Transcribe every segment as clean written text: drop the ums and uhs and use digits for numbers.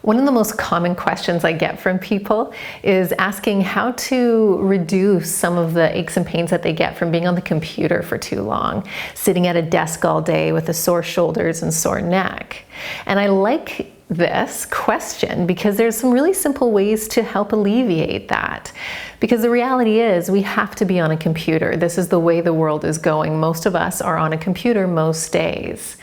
One of the most common questions I get from people is asking how to reduce some of the aches and pains that they get from being on the computer for too long, sitting at a desk all day with the sore shoulders and sore neck. And I like this question because there's some really simple ways to help alleviate that. Because the reality is we have to be on a computer. This is the way the world is going. Most of us are on a computer most days.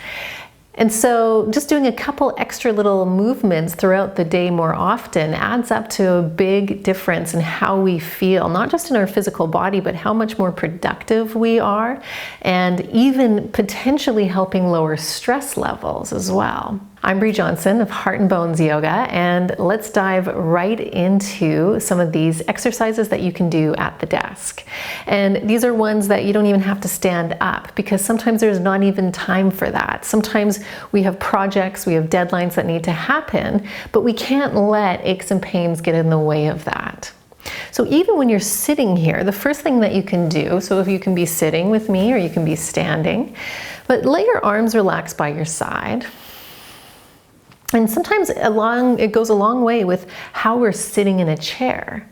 And so just doing a couple extra little movements throughout the day more often adds up to a big difference in how we feel, not just in our physical body, but how much more productive we are, and even potentially helping lower stress levels as well. I'm Bree Johnson of Heart and Bones Yoga, and let's dive right into some of these exercises that you can do at the desk. And these are ones that you don't even have to stand up, because sometimes there's not even time for that. Sometimes we have projects, we have deadlines that need to happen, but we can't let aches and pains get in the way of that. So even when you're sitting here, the first thing that you can do, so if you can be sitting with me or you can be standing, but let your arms relax by your side. And sometimes it goes a long way with how we're sitting in a chair.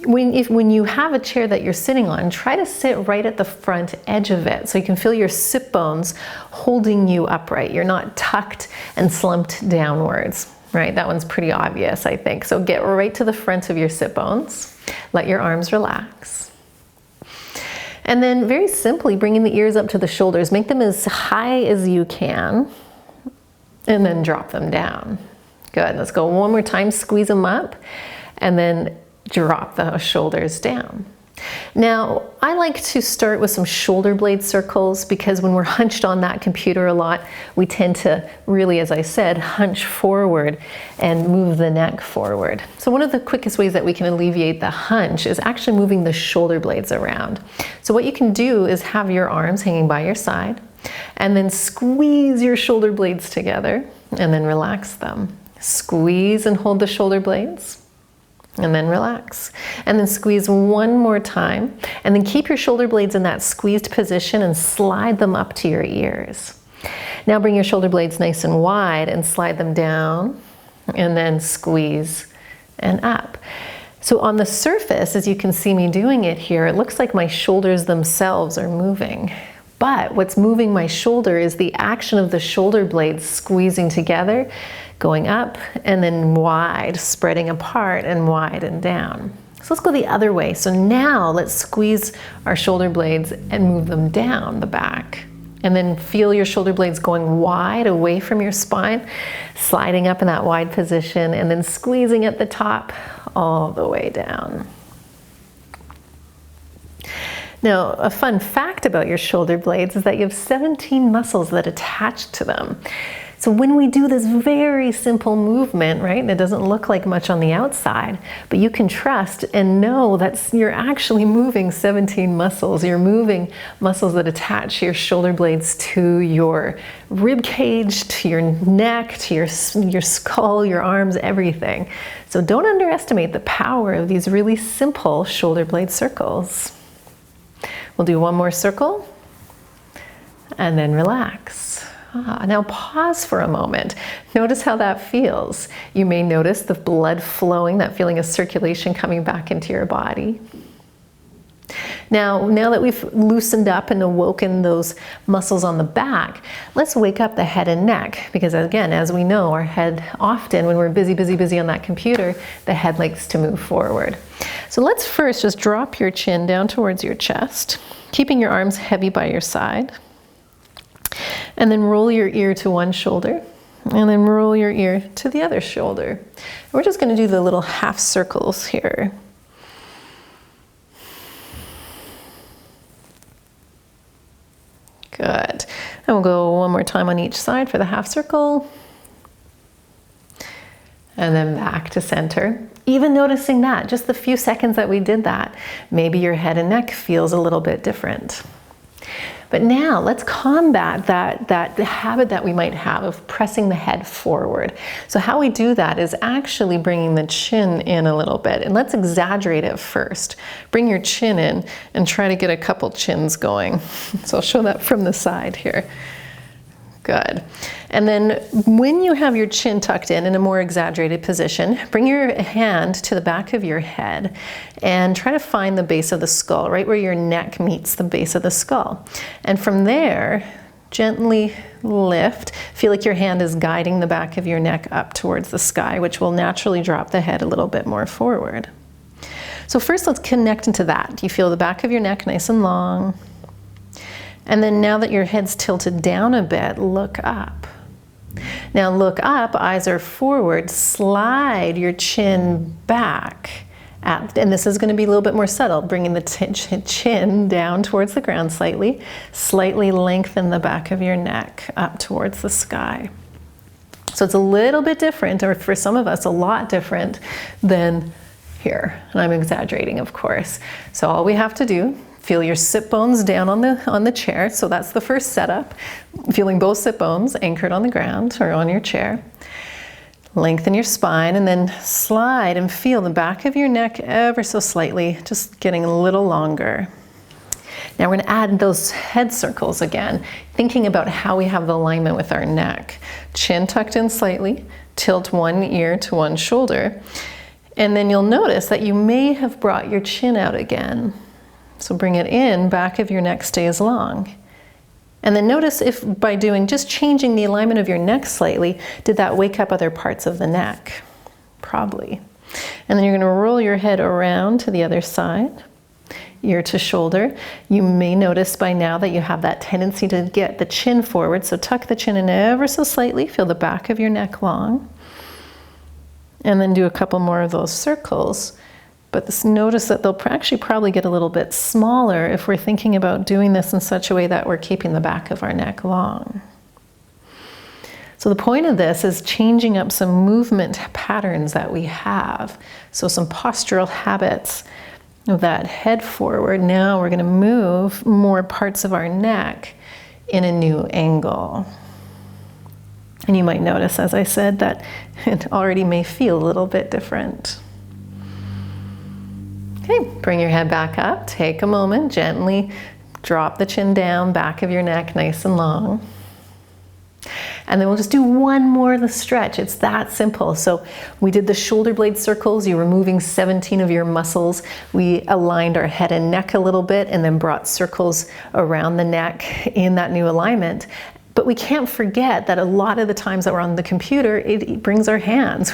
When you have a chair that you're sitting on, try to sit right at the front edge of it so you can feel your sit bones holding you upright. You're not tucked and slumped downwards, right? That one's pretty obvious, I think. So get right to the front of your sit bones. Let your arms relax. And then very simply, bringing the ears up to the shoulders. Make them as high as you can. And then drop them down. Good, let's go one more time, squeeze them up, and then drop the shoulders down. Now, I like to start with some shoulder blade circles because when we're hunched on that computer a lot, we tend to really, as I said, hunch forward and move the neck forward. So one of the quickest ways that we can alleviate the hunch is actually moving the shoulder blades around. So what you can do is have your arms hanging by your side, and then squeeze your shoulder blades together and then relax them. Squeeze and hold the shoulder blades and then relax. And then squeeze one more time and then keep your shoulder blades in that squeezed position and slide them up to your ears. Now bring your shoulder blades nice and wide and slide them down and then squeeze and up. So on the surface, as you can see me doing it here, it looks like my shoulders themselves are moving. But what's moving my shoulder is the action of the shoulder blades squeezing together, going up and then wide, spreading apart and wide and down. So let's go the other way. So now let's squeeze our shoulder blades and move them down the back. And then feel your shoulder blades going wide away from your spine, sliding up in that wide position and then squeezing at the top all the way down. Now, a fun fact about your shoulder blades is that you have 17 muscles that attach to them. So when we do this very simple movement, right, it doesn't look like much on the outside, but you can trust and know that you're actually moving 17 muscles. You're moving muscles that attach your shoulder blades to your rib cage, to your neck, to your skull, your arms, everything. So don't underestimate the power of these really simple shoulder blade circles. We'll do one more circle and then relax. Now pause for a moment. Notice how that feels. You may notice the blood flowing, that feeling of circulation coming back into your body. Now that we've loosened up and awoken those muscles on the back, let's wake up the head and neck, because again, as we know, our head often, when we're busy on that computer, the head likes to move forward. So let's first just drop your chin down towards your chest, keeping your arms heavy by your side. And then roll your ear to one shoulder, and then roll your ear to the other shoulder. We're just going to do the little half circles here. Good. And we'll go one more time on each side for the half circle. And then back to center. Even noticing that, just the few seconds that we did that, maybe your head and neck feels a little bit different. But now let's combat that habit that we might have of pressing the head forward. So how we do that is actually bringing the chin in a little bit. And let's exaggerate it first. Bring your chin in and try to get a couple chins going. So I'll show that from the side here. Good. And then when you have your chin tucked in a more exaggerated position, bring your hand to the back of your head and try to find the base of the skull, right where your neck meets the base of the skull. And from there, gently lift. Feel like your hand is guiding the back of your neck up towards the sky, which will naturally drop the head a little bit more forward. So first, let's connect into that. You feel the back of your neck nice and long. And then now that your head's tilted down a bit, look up. Now look up, eyes are forward, slide your chin back. And this is going to be a little bit more subtle, bringing the chin down towards the ground slightly. Slightly lengthen the back of your neck up towards the sky. So it's a little bit different, or for some of us, a lot different than here. And I'm exaggerating, of course. So all we have to do, feel your sit bones down on the chair. So that's the first setup. Feeling both sit bones anchored on the ground or on your chair. Lengthen your spine and then slide and feel the back of your neck ever so slightly, just getting a little longer. Now we're going to add those head circles again, thinking about how we have the alignment with our neck. Chin tucked in slightly, tilt one ear to one shoulder, and then you'll notice that you may have brought your chin out again. So bring it in, back of your neck stays long. And then notice if by just changing the alignment of your neck slightly, did that wake up other parts of the neck? Probably. And then you're going to roll your head around to the other side, ear to shoulder. You may notice by now that you have that tendency to get the chin forward, so tuck the chin in ever so slightly, feel the back of your neck long. And then do a couple more of those circles. But notice that they'll actually probably get a little bit smaller if we're thinking about doing this in such a way that we're keeping the back of our neck long. So the point of this is changing up some movement patterns that we have. So some postural habits of that head forward. Now we're going to move more parts of our neck in a new angle. And you might notice, as I said, that it already may feel a little bit different. Okay, bring your head back up, take a moment, gently drop the chin down, back of your neck nice and long. And then we'll just do one more of the stretch. It's that simple. So we did the shoulder blade circles, you were moving 17 of your muscles. We aligned our head and neck a little bit and then brought circles around the neck in that new alignment. But we can't forget that a lot of the times that we're on the computer, it brings our hands.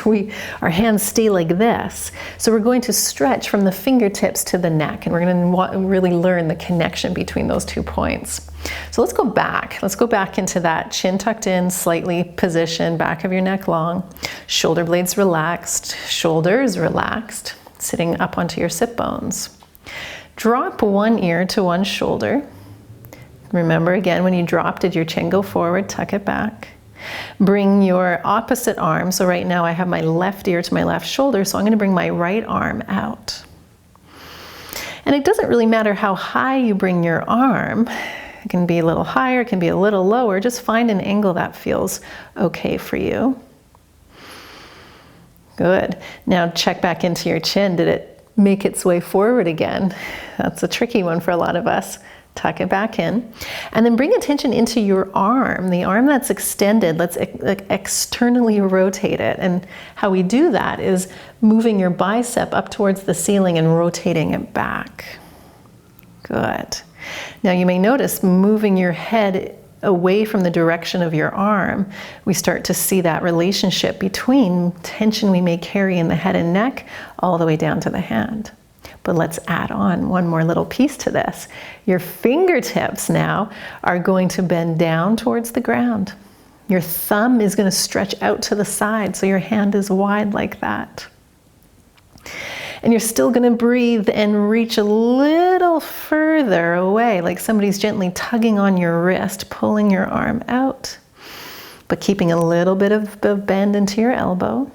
Our hands stay like this. So we're going to stretch from the fingertips to the neck, and we're going to really learn the connection between those 2 points. So let's go back. Let's go back into that chin tucked in, slightly position, back of your neck long, shoulder blades relaxed, shoulders relaxed, sitting up onto your sit bones. Drop one ear to one shoulder. Remember again, when you drop, did your chin go forward? Tuck it back. Bring your opposite arm. So right now I have my left ear to my left shoulder, so I'm going to bring my right arm out. And it doesn't really matter how high you bring your arm. It can be a little higher, it can be a little lower. Just find an angle that feels okay for you. Good. Now check back into your chin. Did it make its way forward again? That's a tricky one for a lot of us. Tuck it back in. And then bring attention into your arm, the arm that's extended. Let's externally rotate it. And how we do that is moving your bicep up towards the ceiling and rotating it back. Good. Now you may notice moving your head away from the direction of your arm, we start to see that relationship between tension we may carry in the head and neck all the way down to the hand. But let's add on one more little piece to this. Your fingertips now are going to bend down towards the ground. Your thumb is going to stretch out to the side so your hand is wide like that. And you're still going to breathe and reach a little further away, like somebody's gently tugging on your wrist, pulling your arm out, but keeping a little bit of bend into your elbow.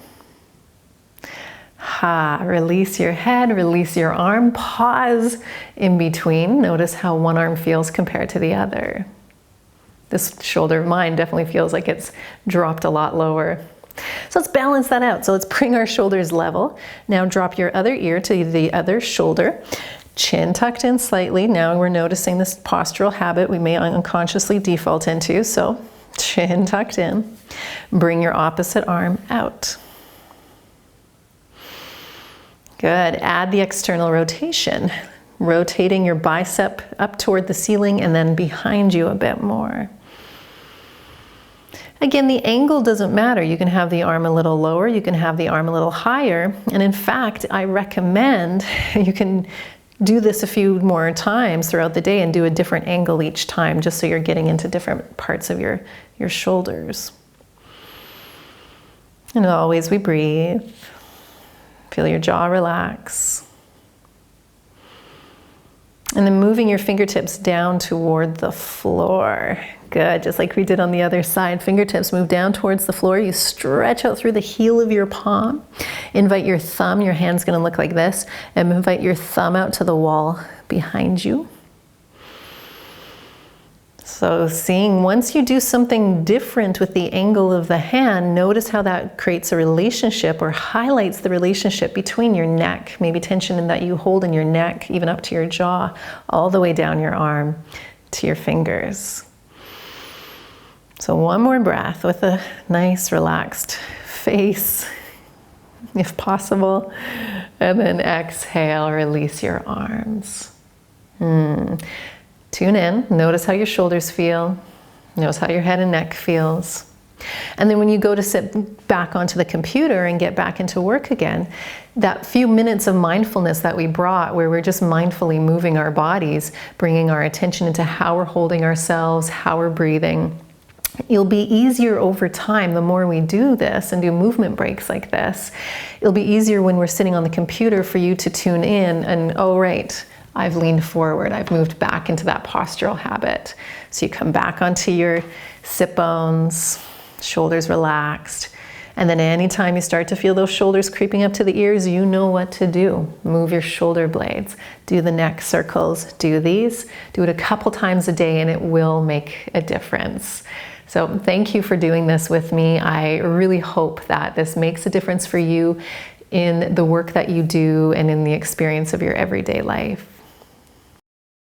Release your head, release your arm, pause in between. Notice how one arm feels compared to the other. This shoulder of mine definitely feels like it's dropped a lot lower. So let's balance that out. So let's bring our shoulders level. Now drop your other ear to the other shoulder. Chin tucked in slightly. Now we're noticing this postural habit we may unconsciously default into. So Chin tucked in. Bring your opposite arm out. Good. Add the external rotation, rotating your bicep up toward the ceiling and then behind you a bit more. Again, the angle doesn't matter. You can have the arm a little lower, you can have the arm a little higher. And in fact, I recommend you can do this a few more times throughout the day and do a different angle each time, just so you're getting into different parts of your shoulders. And always we breathe. Feel your jaw relax. And then moving your fingertips down toward the floor. Good, just like we did on the other side. Fingertips move down towards the floor. You stretch out through the heel of your palm. Invite your thumb, your hand's gonna look like this, and invite your thumb out to the wall behind you. So seeing once you do something different with the angle of the hand, notice how that creates a relationship or highlights the relationship between your neck, maybe tension in that you hold in your neck, even up to your jaw, all the way down your arm to your fingers. So one more breath with a nice relaxed face, if possible, and then exhale, release your arms. Tune in, notice how your shoulders feel, notice how your head and neck feels. And then when you go to sit back onto the computer and get back into work again, that few minutes of mindfulness that we brought, where we're just mindfully moving our bodies, bringing our attention into how we're holding ourselves, how we're breathing, it'll be easier over time. The more we do this and do movement breaks like this, it'll be easier when we're sitting on the computer for you to tune in and, oh right, I've leaned forward, I've moved back into that postural habit. So you come back onto your sit bones, shoulders relaxed, and then anytime you start to feel those shoulders creeping up to the ears, you know what to do. Move your shoulder blades, do the neck circles, do these, do it a couple times a day, and it will make a difference. So thank you for doing this with me. I really hope that this makes a difference for you in the work that you do and in the experience of your everyday life.